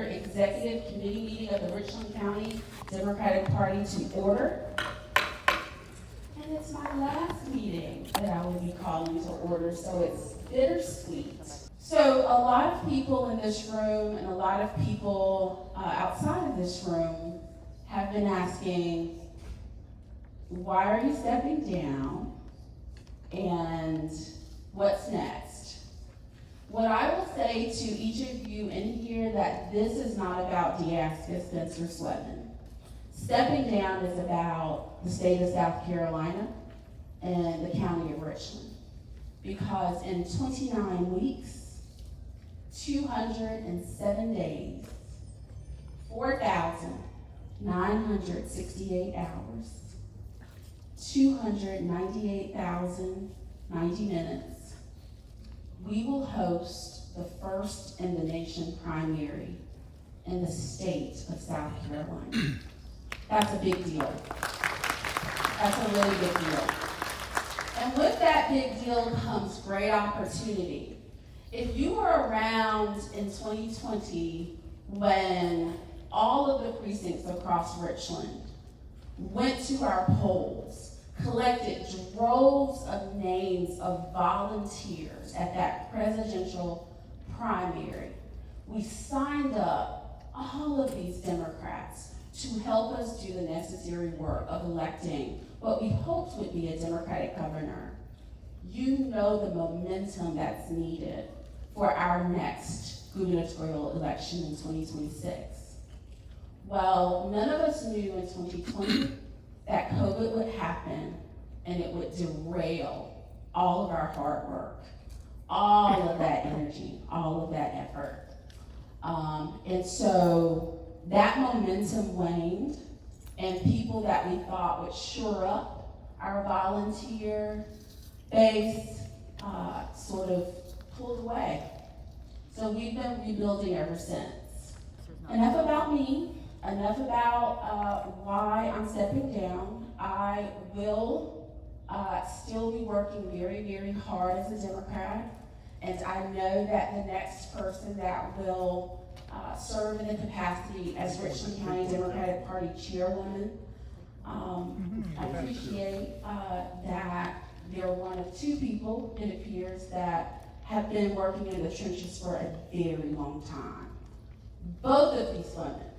regular executive committee meeting of the Richland County Democratic Party to order. And it's my last meeting that I will be calling to order, so it's bittersweet. So a lot of people in this room and a lot of people outside of this room have been asking, why are you stepping down and what's next? What I will say to each of you in here that this is not about Deyaska Spencer Sweatman. Stepping down is about the state of South Carolina and the county of Richland. Because in 29 weeks, 207 days, 4,968 hours, 298,090 minutes, we will host the first in the nation primary in the state of South Carolina. That's a big deal. That's a really big deal. And with that big deal comes great opportunity. If you were around in 2020 when all of the precincts across Richland went to our polls, collected droves of names of volunteers at that presidential primary, we signed up all of these Democrats to help us do the necessary work of electing what we hoped would be a Democratic governor. You know the momentum that's needed for our next gubernatorial election in 2026. Well, none of us knew in 2020 that COVID would happen and it would derail all of our hard work, all of that energy, all of that effort. And so that momentum waned, and people that we thought would shore up our volunteer base sort of pulled away. So we've been rebuilding ever since. Enough about me, enough about why I'm stepping down. I will still be working very, very hard as a Democrat, and I know that the next person that will serve in the capacity as Richland County Democratic Party chairwoman, I appreciate that they're one of two people, it appears, that have been working in the trenches for a very long time. Both of these women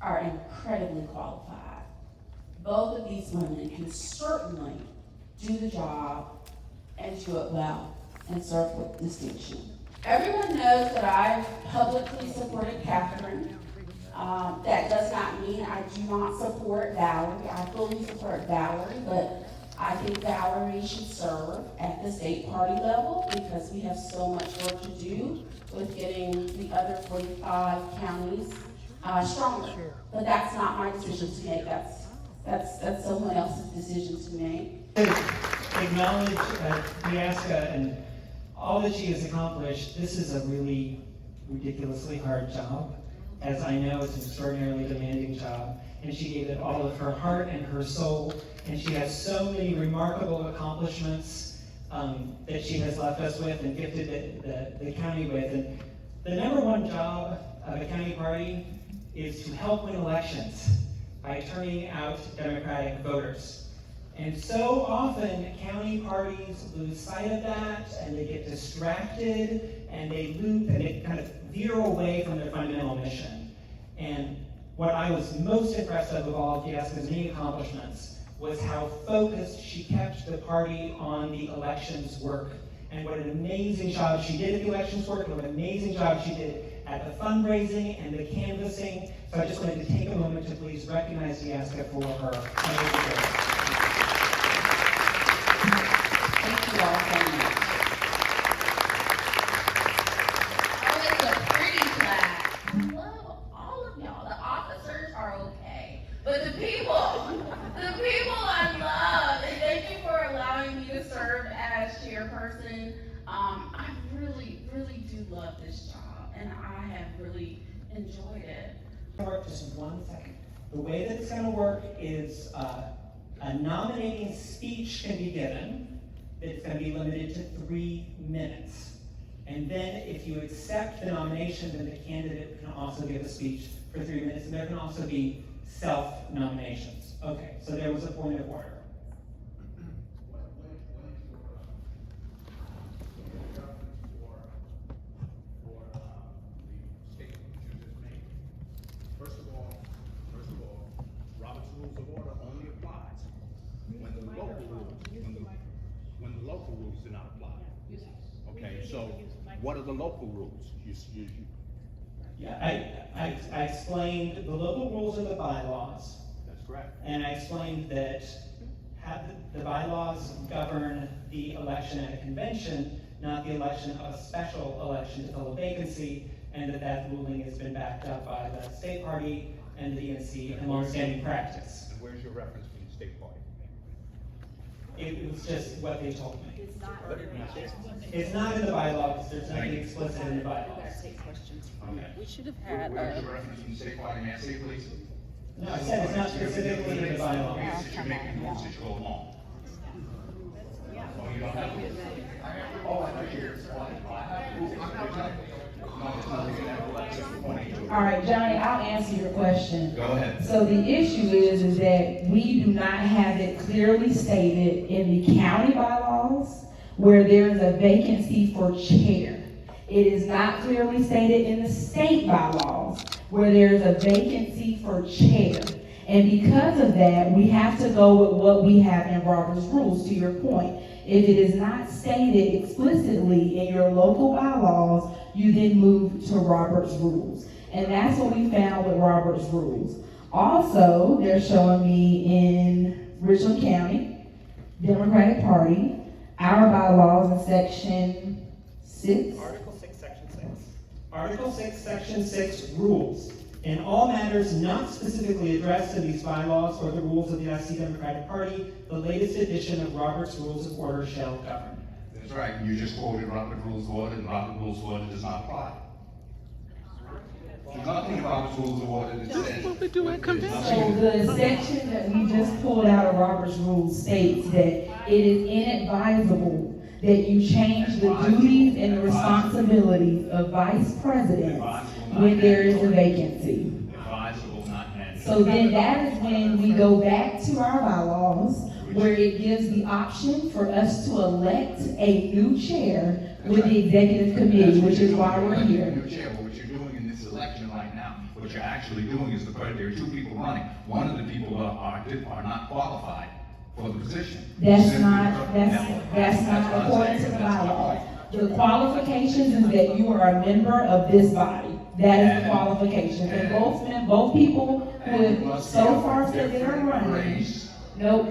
are incredibly qualified. Both of these women can certainly do the job and do it well and serve with distinction. Everyone knows that I've publicly supported Catherine. That does not mean I do not support Valerie. I fully support Valerie, but I think Valerie should serve at the state party level because we have so much work to do with getting the other 45 counties stronger. But that's not my decision to make. That's someone else's decision to make. Acknowledge Deyaska and all that she has accomplished. This is a really ridiculously hard job. As I know, it's an extraordinarily demanding job. And she gave it all of her heart and her soul. And she has so many remarkable accomplishments that she has left us with and gifted the county with. And the number one job of a county party is to help win elections by turning out Democratic voters. And so often county parties lose sight of that and they get distracted and they loop and they kind of veer away from their fundamental mission. And what I was most impressed of all of Deyaska's many accomplishments was how focused she kept the party on the elections work. And what an amazing job she did at the elections work, and what an amazing job she did at the fundraising and the canvassing. So I just wanted to take a moment to please recognize Deyaska for her amazing work. Thank you all so much. Oh, it's a pretty flag. I love all of y'all. The officers are okay, but the people I love, and thank you for allowing me to serve as chairperson. I really, really do love this job, and I have really enjoyed it. Just 1 second. The way that it's going to work is a nominating speech can be given. It's going to be limited to 3 minutes. And then if you accept the nomination, then the candidate can also give a speech for 3 minutes, and there can also be self-nominations. Okay, so there was a point of order. First of all, Robert's Rules of Order only applies when the local rules do not apply. Okay, so what are the local rules? Yeah, I explained the local rules are the bylaws, That's correct. and I explained that the bylaws govern the election at a convention, not the election of a special election to fill a vacancy, and that ruling has been backed up by the state party and the DNC and longstanding practice. And where's your reference from the state party? It was just what they told me. It's not. It's not in the bylaws, there's nothing explicit in the bylaws. Take questions. Okay. We should have had, Where's your reference from the state party? May I say, please? No, I said it's not specifically in the bylaws. That you're making rules as you go along. Oh, you don't have rules? Oh, I know here. All right, Johnny, I'll answer your question. Go ahead. So the issue is that we do not have it clearly stated in the county bylaws where there is a vacancy for chair. It is not clearly stated in the state bylaws where there is a vacancy for chair. And because of that, we have to go with what we have in Robert's rules, to your point. If it is not stated explicitly in your local bylaws, you then move to Robert's rules. And that's what we found with Robert's rules. Also, they're showing me in Richland County Democratic Party, our bylaws in section 6. Article 6, Section 6. Article 6, Section 6, rules. In all matters not specifically addressed in these bylaws or the rules of the Deyaska Democratic Party, the latest edition of Robert's Rules of Order shall govern. That's right. You just quoted Robert Rules of Order, and Robert Rules of Order does not apply. There's nothing in Robert's Rules of Order that says. That's what we do at convention. So the section that we just pulled out of Robert's rules states that it is inadvisable that you change the duties and the responsibilities of vice presidents when there is a vacancy. Advisable, not mandatory. So then that is when we go back to our bylaws, where it gives the option for us to elect a new chair with the executive committee, which is why we're here. New chair, but what you're doing in this election right now, what you're actually doing is there are two people running. One of the people are not qualified for the position. That's not according to the bylaws. The qualifications is that you are a member of this body. That is the qualification. And both people who have so far said they are running, nope,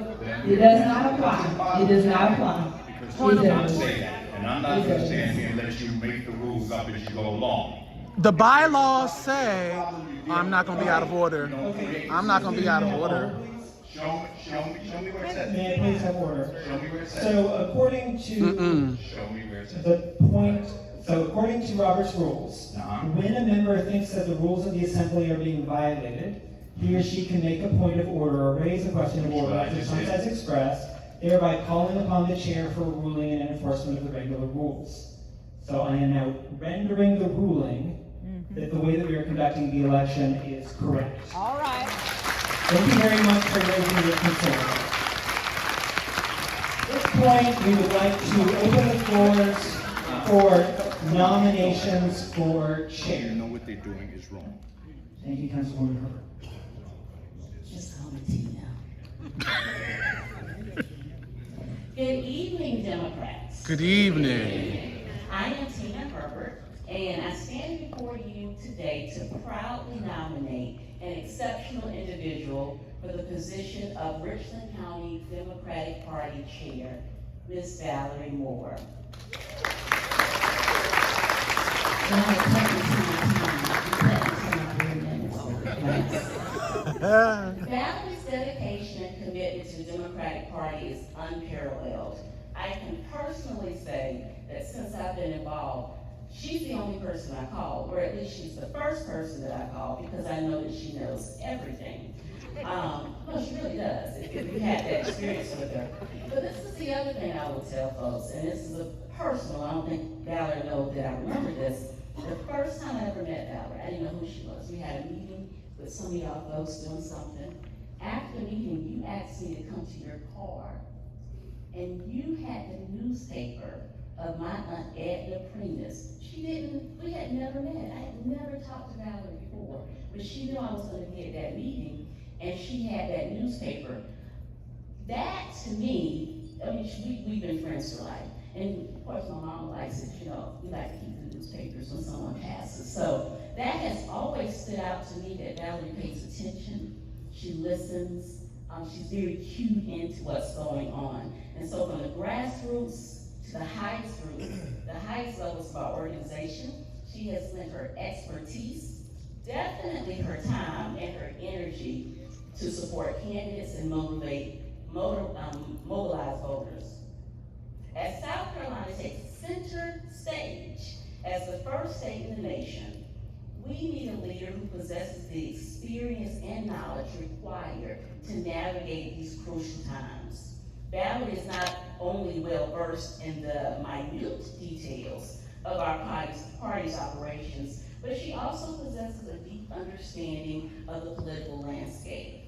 it does not apply. It does not apply. Because I'm not saying that, and I'm not going to stand here and let you make the rules up as you go along. The bylaws say I'm not going to be out of order. I'm not going to be out of order. Show me where it says. May I please have order? Show me where it says. So according to Show me where it says. according to Robert's rules, when a member thinks that the rules of the assembly are being violated, he or she can make a point of order or raise a question of order after sometimes expressed, thereby calling upon the chair for a ruling and enforcement of the regular rules. So I am now rendering the ruling that the way that we are conducting the election is correct. All right. Thank you very much for raising your concern. At this point, we would like to open the floors for nominations for You chair. know what they're doing is wrong. Thank you, Councilwoman Herbert. Just call me Tina. Good evening, Democrats. Good evening. I am Tina Herbert, and I stand before you today to proudly nominate an exceptional individual for the position of Richland County Democratic Party Chair, Ms. Valerie Moore. Valerie's dedication and commitment to the Democratic Party is unparalleled. I can personally say that since I've been involved, she's the only person I call, or at least she's the first person that I call, because I know that she knows everything. No, she really does, if you had that experience with her. But this is the other thing I will tell folks, and this is a personal, I don't think Valerie knows that I remember this, The first time I ever met Valerie, I didn't know who she was. We had a meeting with some of y'all folks doing something. After the meeting, you asked me to come to your car, and you had the newspaper of my Aunt Edna Primus. We had never met. I had never talked to Valerie before, but she knew I was gonna be at that meeting, and she had that newspaper. That, to me, I mean, we've been friends for life. And of course, my mom likes it, you know, we like to keep the newspapers when someone passes. So that has always stood out to me, that Valerie pays attention, she listens, she's very cued into what's going on. And so from the grassroots to the highest levels of our organization, she has lent her expertise, definitely her time and her energy to support candidates and mobilize voters. As South Carolina takes center stage as the first state in the nation, we need a leader who possesses the experience and knowledge required to navigate these crucial times. Valerie is not only well-versed in the minute details of our party's operations, but she also possesses a deep understanding of the political landscape.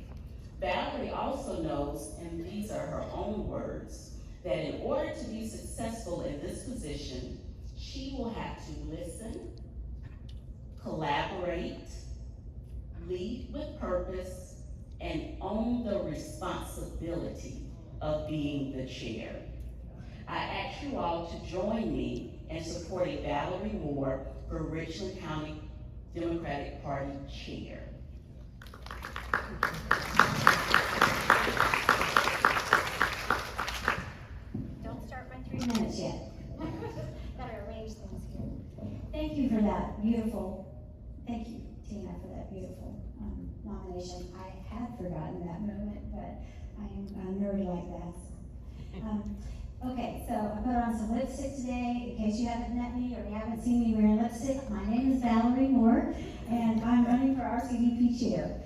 Valerie also knows, and these are her own words, that in order to be successful in this position, she will have to listen, collaborate, lead with purpose, and own the responsibility of being the chair. I ask you all to join me in supporting Valerie Moore for Richland County Democratic Party chair. Don't start my 3 minutes yet. Gotta arrange things here. Thank you for that beautiful, thank you, Tina, for that beautiful nomination. I had forgotten that moment, but I am a nerd like that. Okay, so I put on some lipstick today, in case you haven't met me or you haven't seen me wearing lipstick. My name is Valerie Moore, and I'm running for RCDP chair.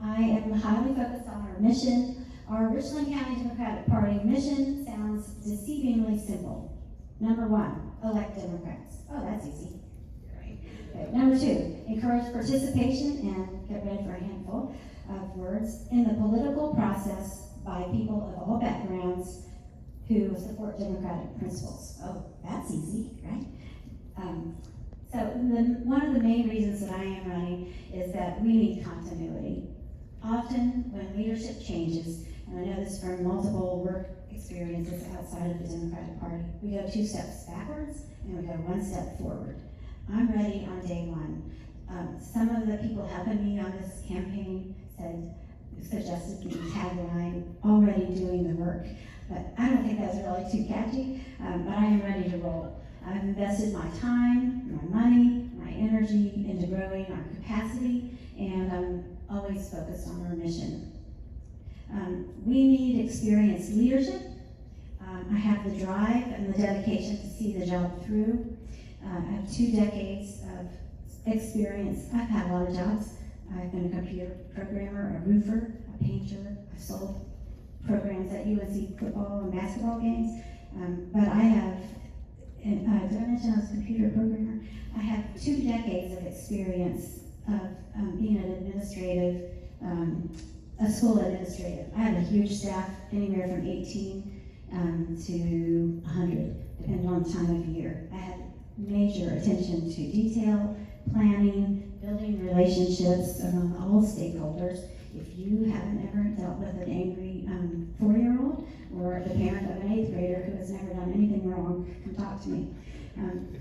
I am highly focused on our mission. Our Richland County Democratic Party mission sounds deceivingly simple. Number 1, elect Democrats. Oh, that's easy. Okay. Number 2, encourage participation and get ready for a handful of words in the political process by people of all backgrounds who support democratic principles. Oh, that's easy, right? So one of the main reasons that I am running is that we need continuity. Often when leadership changes, and I know this from multiple work experiences outside of the Democratic Party, we go 2 steps backwards and we go 1 step forward. I'm ready on day 1. Some of the people helping me on this campaign suggested the tagline, already doing the work. But I don't think that's really too catchy, but I am ready to roll. I've invested my time, my money, my energy into growing our capacity, and I'm always focused on our mission. We need experienced leadership. I have the drive and the dedication to see the job through. I have 2 decades of experience. I've had a lot of jobs. I've been a computer programmer, a roofer, a painter. I've sold programs at UNC football and basketball games. But I have, did I mention I was a computer programmer? I have 2 decades of experience of being an administrative, a school administrative. I have a huge staff, anywhere from 18 to 100, depending on the time of year. I have major attention to detail, planning, building relationships among all stakeholders. If you haven't ever dealt with an angry 4-year-old or the parent of an 8th grader who has never done anything wrong, come talk to me.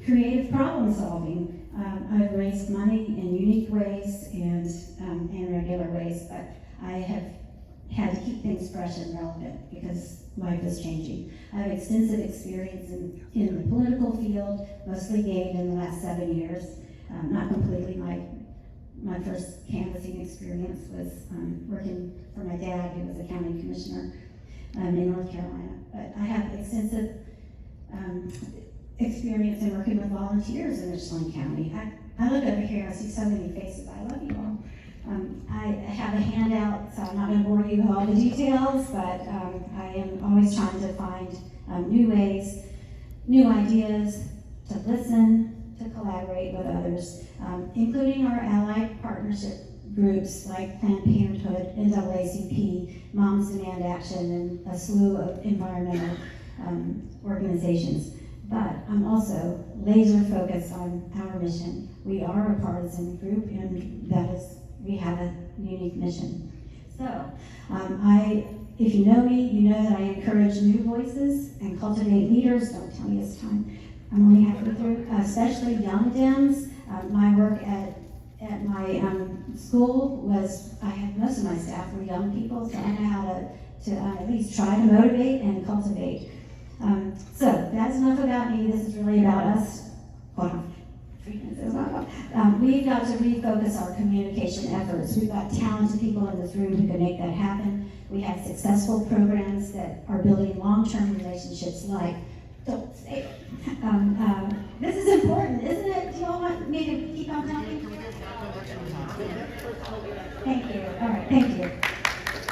Creative problem solving. I've raised money in unique ways and regular ways, but I have had to keep things fresh and relevant because life is changing. I have extensive experience in the political field, mostly gained in the last 7 years. Not completely. My first canvassing experience was working for my dad, who was a county commissioner in North Carolina. But I have extensive experience in working with volunteers in Richland County. I look over here, I see so many faces. I love you all. I have a handout, so I'm not going to bore you with all the details, but I am always trying to find new ways, new ideas, to listen, to collaborate with others, including our allied partnership groups like Planned Parenthood, NAACP, Moms Demand Action, and a slew of environmental organizations. But I'm also laser focused on our mission. We are a partisan group, and we have a unique mission. So, if you know me, you know that I encourage new voices and cultivate leaders. Don't tell me it's time. I'm only halfway through, especially young Dems. My work at my school was, I had most of my staff were young people, so I know how to at least try to motivate and cultivate. So that's enough about me. This is really about us. Hold on. 3 minutes is not enough. We've got to refocus our communication efforts. We've got talented people in this room who can make that happen. We have successful programs that are building long-term relationships like, don't say it. This is important, isn't it? Do you all want me to keep on talking? Thank you. All right, thank you.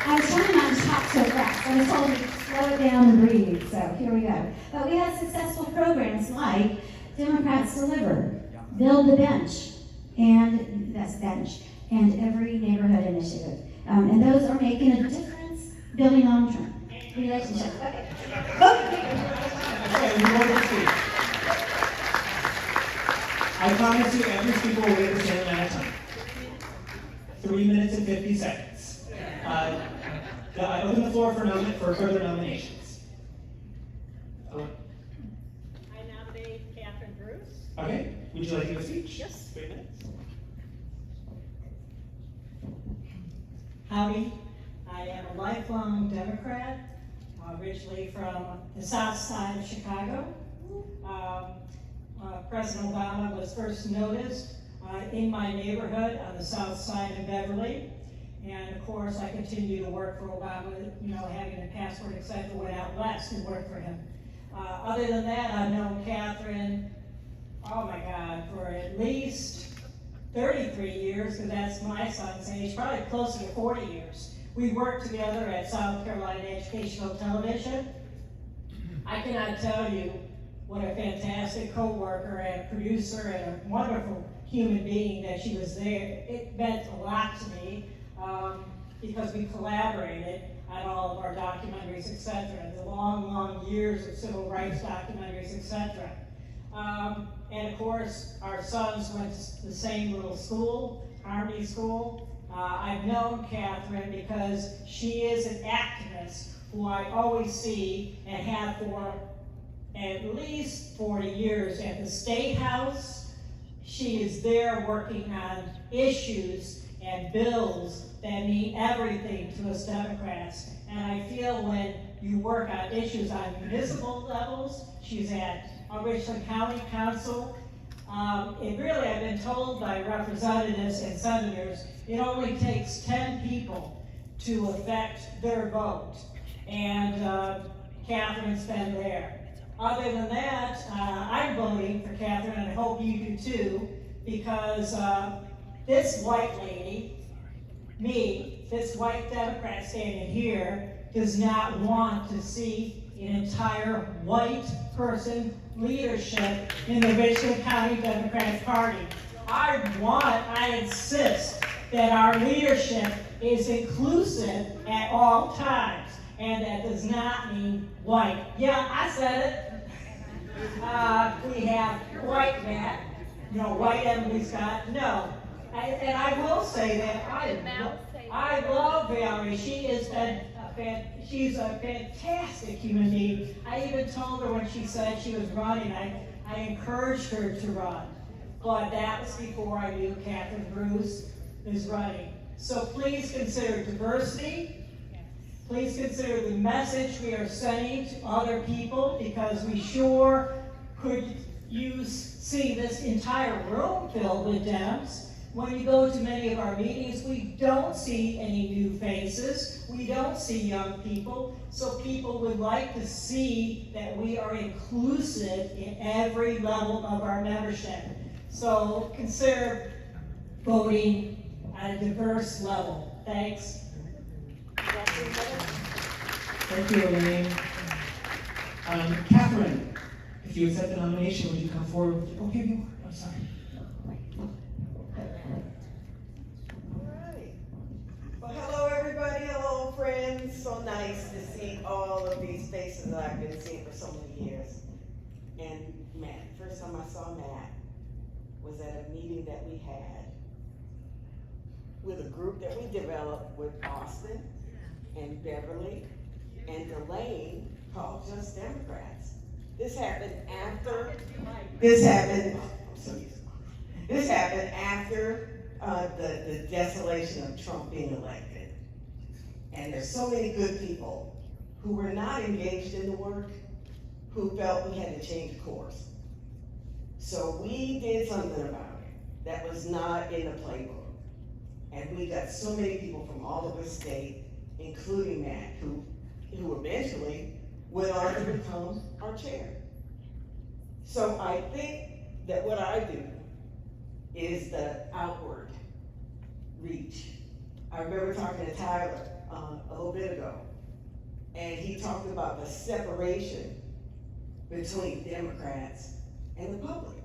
I was trying not to talk so fast. I was told to slow it down and breathe, so here we go. But we have successful programs like Democrats Deliver, Build the Bench, and that's bench, and Every Neighborhood Initiative. And those are making a difference, building long-term relationships. Okay. Okay, we want to speak. I promise you every speaker will wait the same amount of time. 3 minutes and 50 seconds. I open the floor for further nominations. I nominate Catherine Bruce. Okay, would you like to give a speech? Yes. 3 minutes. Howdy, I am a lifelong Democrat, originally from the south side of Chicago. President Obama was first noticed in my neighborhood on the south side of Beverly. And of course, I continue to work for Obama, having a passport, etc., went out west and worked for him. Other than that, I've known Catherine, oh my God, for at least 33 years, because that's my son's age, probably closer to 40 years. We worked together at South Carolina Educational Television. I cannot tell you what a fantastic co-worker and producer and a wonderful human being that she was there. It meant a lot to me because we collaborated on all of our documentaries, etc. The long, long years of civil rights documentaries, etc. And of course, our sons went to the same little school, Harmony School. I've known Catherine because she is an activist who I always see and have for at least 40 years at the State House. She is there working on issues and bills that mean everything to us Democrats. And I feel when you work on issues on municipal levels, she's at Richland County Council. It really, I've been told by representatives and senators, it only takes 10 people to affect their vote. And Catherine's been there. Other than that, I'm voting for Catherine, and I hope you do too, because this white lady, me, this white Democrat standing here, does not want to see an entire white person leadership in the Richland County Democratic Party. I insist that our leadership is inclusive at all times, and that does not mean white. Yeah, I said it. We have white Matt, white Emily Scott, no. And I will say that I love Valerie. She's a fantastic human being. I even told her when she said she was running, I encouraged her to run. But that was before I knew Catherine Bruce is running. So please consider diversity. Please consider the message we are sending to other people, because we sure could see this entire room filled with Dems. When you go to many of our meetings, we don't see any new faces. We don't see young people. So people would like to see that we are inclusive in every level of our membership. So consider voting at a diverse level. Thanks. Thank you, Elaine. Catherine, if you accept the nomination, would you come forward? Oh, here you are. I'm sorry. Alright. Well, hello everybody, hello friends. So nice to see all of these faces that I've been seeing for so many years. And Matt, first time I saw Matt was at a meeting that we had with a group that we developed with Austin and Beverly and Elaine called Just Democrats. This happened after the desolation of Trump being elected. And there's so many good people who were not engaged in the work, who felt we had to change course. So we did something about it that was not in the playbook. And we got so many people from all over the state, including Matt, who eventually went on to become our chair. So I think that what I do is the outward reach. I remember talking to Tyler a little bit ago, and he talked about the separation between Democrats and the public.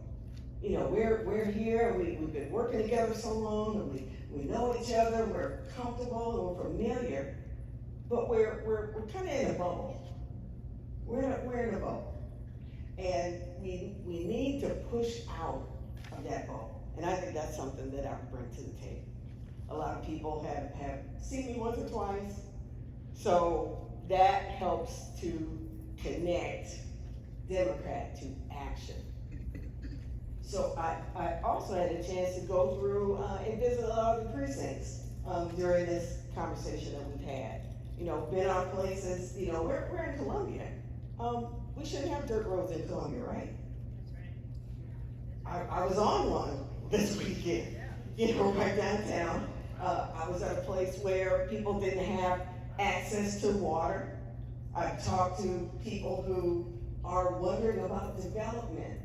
You know, we're here, and we've been working together so long, and we know each other, we're comfortable, and we're familiar, but we're kind of in a bubble. We're in a bubble. And we need to push out of that bubble. And I think that's something that I bring to the table. A lot of people have seen me once or twice, so that helps to connect Democrat to action. So I also had a chance to go through and visit a lot of the precincts during this conversation that we've had. You know, been on places, you know, we're in Columbia. We shouldn't have dirt roads in Columbia, right? I was on one this weekend, you know, right downtown. I was at a place where people didn't have access to water. I've talked to people who are wondering about development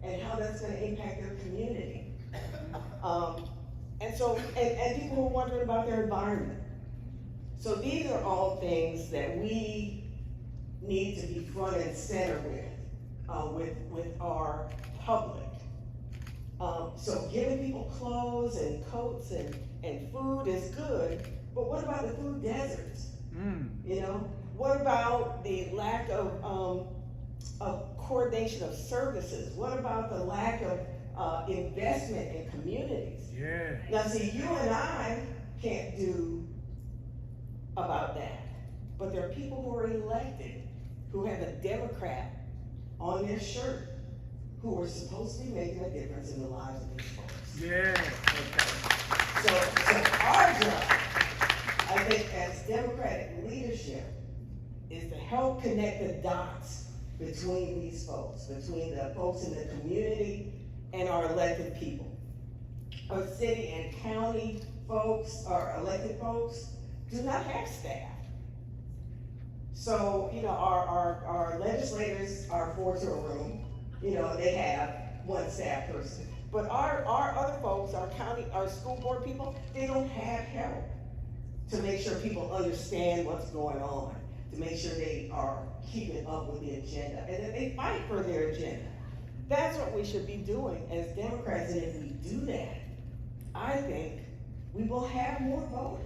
and how that's gonna impact their community. And people who are wondering about their environment. So these are all things that we need to be front and center with our public. So giving people clothes and coats and food is good, but what about the food deserts? You know, what about the lack of coordination of services? What about the lack of investment in communities? Yeah. Now see, you and I can't do about that, but there are people who are elected who have a Democrat on their shirt who are supposed to be making a difference in the lives of these folks. Yeah. So our job, I think, as Democratic leadership, is to help connect the dots between these folks, between the folks in the community and our elected people. Our city and county folks, our elected folks, do not have staff. So, you know, our legislators are 4 to a room, you know, they have one staff person. But our other folks, our school board people, they don't have help to make sure people understand what's going on, to make sure they are keeping up with the agenda, and that they fight for their agenda. That's what we should be doing as Democrats, and if we do that, I think we will have more voters.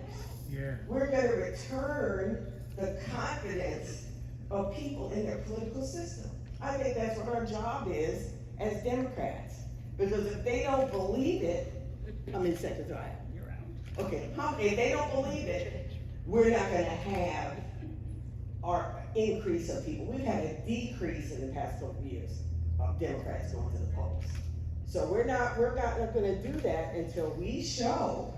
Yeah. We're gonna return the confidence of people in their political system. I think that's what our job is as Democrats. Because if they don't believe it, I'm in second drive. You're out. Okay, if they don't believe it, we're not gonna have our increase of people. We've had a decrease in the past couple of years of Democrats going to the polls. So we're not gonna do that until we show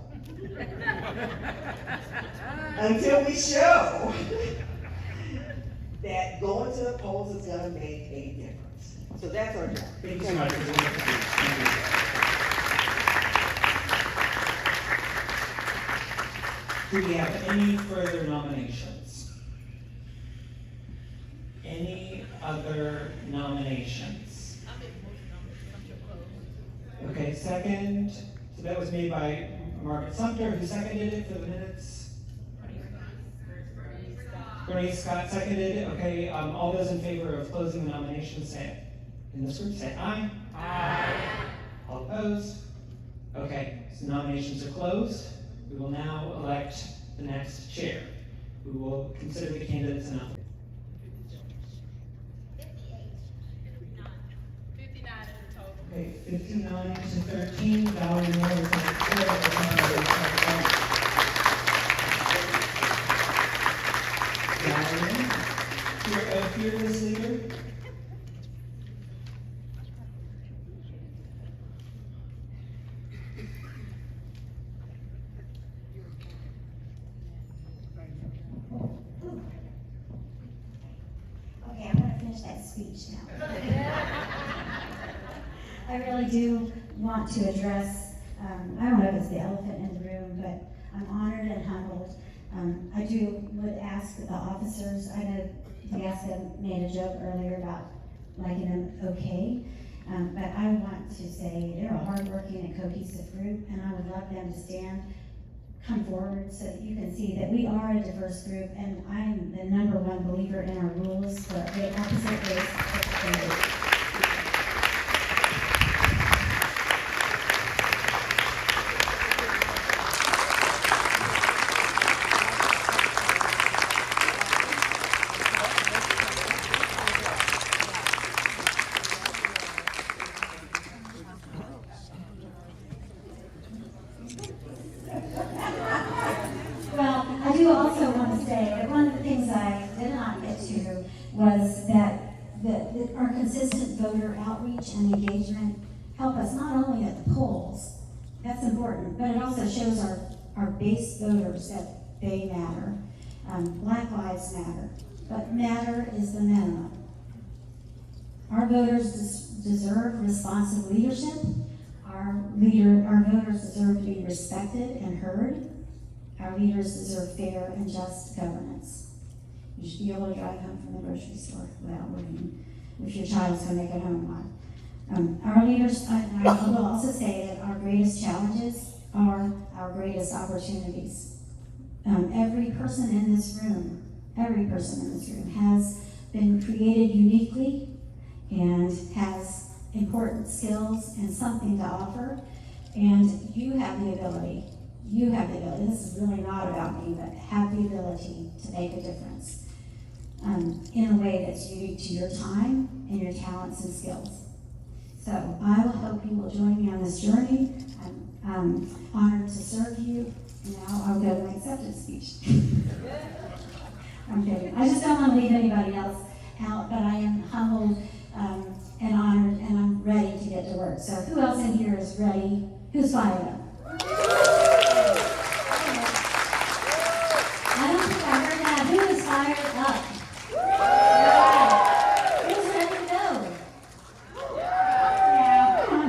that going to the polls is gonna make a difference. So that's our job. Thank you so much. Do we have any further nominations? Any other nominations? Okay, second. So that was made by Margaret Sumter. Who seconded it for the minutes? Bre Scott seconded it. Okay, all those in favor of closing the nominations, say in this group, say aye. Aye. All opposed? Okay, so nominations are closed. We will now elect the next chair. We will consider the candidates and applicants. 59 is the total. Okay, 59 to 13, Valerie Moore is on the chair of the nominating. Valerie, you're a fearless leader. Okay, I'm gonna finish that speech now. I really do want to address, I don't know if it's the elephant in the room, but I'm honored and humbled. I would ask the officers, I know Deyaska made a joke earlier about liking them okay, but I want to say they're a hardworking and cohesive group, and I would love them to come forward so that you can see that we are a diverse group, and I'm the #1 believer in our rules for the opposite race. Well, I do also want to say that one of the things I did not get to was that our consistent voter outreach and engagement help us not only at the polls, that's important, but it also shows our base voters that they matter. Black lives matter, but matter is the minimum. Our voters deserve responsive leadership. Our voters deserve to be respected and heard. Our leaders deserve fair and just governance. You should be able to drive home from the grocery store without worrying if your child's going to make it home or not. Our leaders, I will also say that our greatest challenges are our greatest opportunities. Every person in this room has been created uniquely and has important skills and something to offer, and you have the ability, this is really not about me, but have the ability to make a difference in a way that's unique to your time and your talents and skills. So I will hope you will join me on this journey. I'm honored to serve you. Now I'll go to my acceptance speech. I'm kidding. I just don't want to leave anybody else out, but I am humbled and honored, and I'm ready to get to work. So who else in here is ready? Who's fired up? I don't think I heard that. Who is fired up? Yeah. Who's ready to go? Yeah, come on.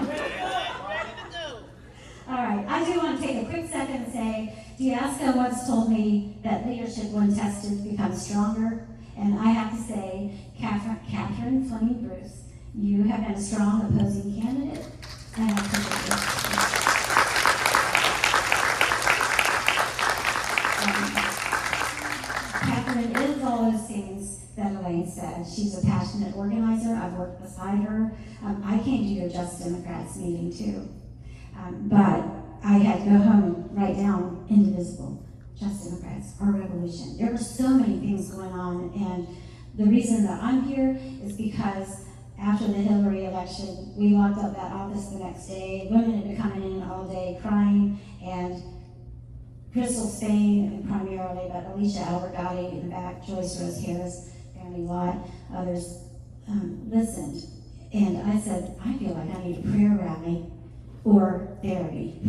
All right, I do want to take a quick second and say, Deyaska once told me that leadership when tested becomes stronger, and I have to say, Catherine Fleming Bruce, you have been a strong opposing candidate, and I appreciate it. Catherine is all those things that Elaine said. She's a passionate organizer. I've worked beside her. I came to your Just Democrats meeting too, but I had to go home and write down indivisible. Just Democrats, our revolution. There were so many things going on, and the reason that I'm here is because after the Hillary election, we locked up that office the next day. Women had been coming in all day crying, and Crystal Spain primarily, but Alicia Albergati in the back, Joyce Rose Harris, Family Lot, others listened. And I said, I feel like I need a prayer rally or therapy.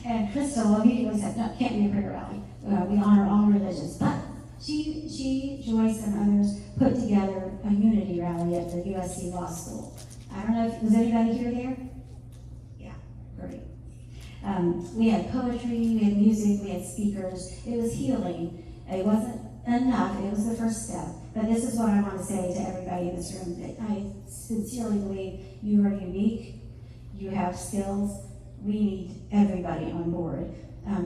And Crystal immediately said, no, can't be a prayer rally. We honor all religions. But she, Joyce, and others put together a unity rally at the USC Law School. I don't know if, was anybody here there? Yeah, great. We had poetry, we had music, we had speakers. It was healing. It wasn't enough, it was the first step. But this is what I want to say to everybody in this room. That I sincerely believe you are unique, you have skills. We need everybody on board.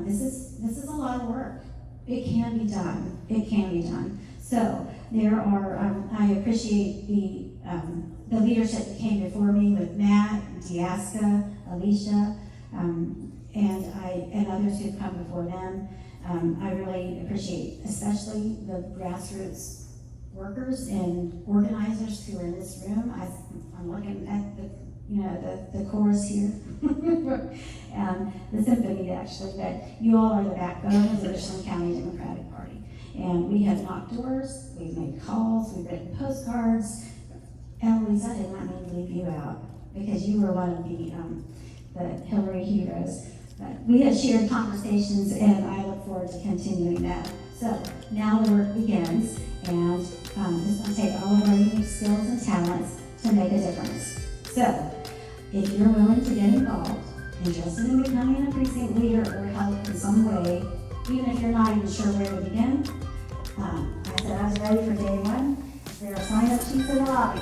This is a lot of work. It can be done. It can be done. So there are. I appreciate the the leadership that came before me with Matt, Deyaska, Alicia, and others who've come before them. I really appreciate especially the grassroots workers and organizers who are in this room. I'm looking at the chorus here, the symphony actually, but you all are the backbone of the Richland County Democratic Party. And we have knocked doors, we've made calls, we've written postcards. Eloise, I did not mean to leave you out because you were one of the Hillary heroes. But we have shared conversations and I look forward to continuing that. So now the work begins, and it's going to take all of our unique skills and talents to make a difference. So if you're willing to get involved, interested in becoming a precinct leader or help in some way, even if you're not even sure where to begin, I said I was ready for day one. There are sign-up sheets in the lobby.